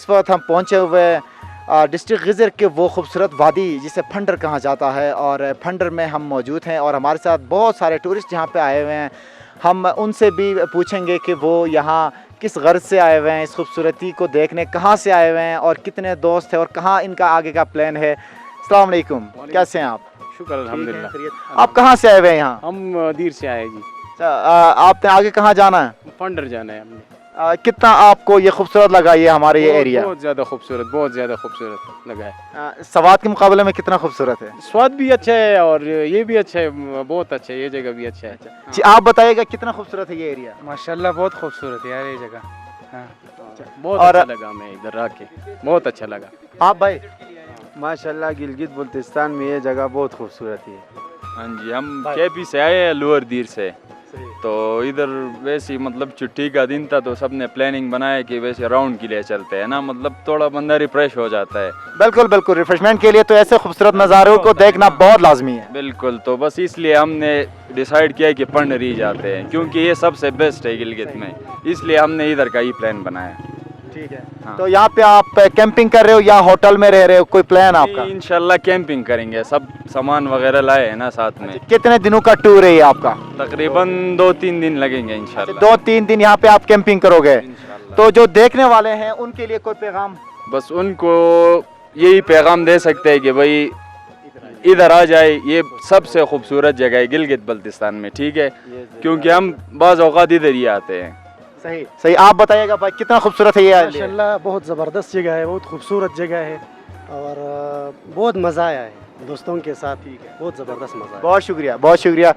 इस वक्त हम पहुंचे हुए डिस्ट्रिक्ट गिजर के वो खूबसूरत वादी जिसे फंडर कहा जाता है, और फंडर में हम मौजूद हैं और हमारे साथ बहुत सारे टूरिस्ट यहाँ पे आए हुए हैं। हम उनसे भी पूछेंगे कि वो यहाँ किस गर्ज से आए हुए हैं, इस खूबसूरती को देखने कहाँ से आए हुए हैं और कितने दोस्त हैं और कहाँ इनका आगे का प्लान है। अस्सलाम वालेकुम, कैसे हैं आप? शुक्र अल्हम्दुलिल्लाह। आप कहाँ से आए हुए हैं यहाँ? हम दीर से आए जी। आपने आगे कहाँ जाना है? फंडर जाना है हमने। कितना आपको ये खूबसूरत लगा ये हमारे ये एरिया? बहुत ज़्यादा खूबसूरत लगा है। सवात के मुकाबले में कितना खूबसूरत है? स्वाद भी अच्छा है और ये भी अच्छा है, बहुत अच्छा है, ये जगह भी अच्छा है। जी आप बताइएगा कितना खूबसूरत है ये एरिया? माशाल्लाह बहुत खूबसूरत है यार ये जगह। हाँ। बहुत और- अच्छा लगा, मैं इधर रह के बहुत अच्छा लगा। आप भाई? माशाल्लाह गिलगित बल्तिस्तान में ये जगह बहुत खूबसूरत है। हाँ जी, हम केपी से आए हैं, लोअर दीर से। तो इधर वैसे ही मतलब छुट्टी का दिन था तो सबने प्लानिंग बनाया कि वैसे राउंड के लिए चलते हैं ना, मतलब थोड़ा बंदा रिफ्रेश हो जाता है। बिल्कुल बिल्कुल, रिफ्रेशमेंट के लिए तो ऐसे खूबसूरत नज़ारों को देखना बहुत लाजमी है। बिल्कुल, तो बस इसलिए हमने डिसाइड किया कि पंडर ही जाते हैं क्योंकि ये सबसे बेस्ट है गिलगित में, इसलिए हमने इधर का ही प्लान बनाया। ठीक है। हाँ। तो यहाँ पे आप कैंपिंग कर रहे हो या होटल में रह रहे हो, कोई प्लान आपका? इंशाल्लाह कैंपिंग करेंगे, सब सामान वगैरह लाए हैं ना साथ में। कितने दिनों का टूर है ये आपका? तकरीबन 2-3 दिन लगेंगे इंशाल्लाह। 2-3 दिन यहाँ पे आप कैंपिंग करोगे। इंशाल्लाह। तो जो देखने वाले हैं उनके लिए कोई पैगाम? बस उनको यही पैगाम दे सकते हैं कि भाई इधर आ जाए, ये सबसे खूबसूरत जगह है गिलगित बल्तिस्तान में, ठीक है, क्योंकि हम बाज़ औक़ात इधर ही आते हैं। सही सही, आप बताइएगा भाई कितना खूबसूरत है ये? माशाल्लाह बहुत ज़बरदस्त जगह है, बहुत खूबसूरत जगह है और बहुत मज़ा आया है दोस्तों के साथ। बहुत ज़बरदस्त मज़ा आया। बहुत शुक्रिया, बहुत शुक्रिया।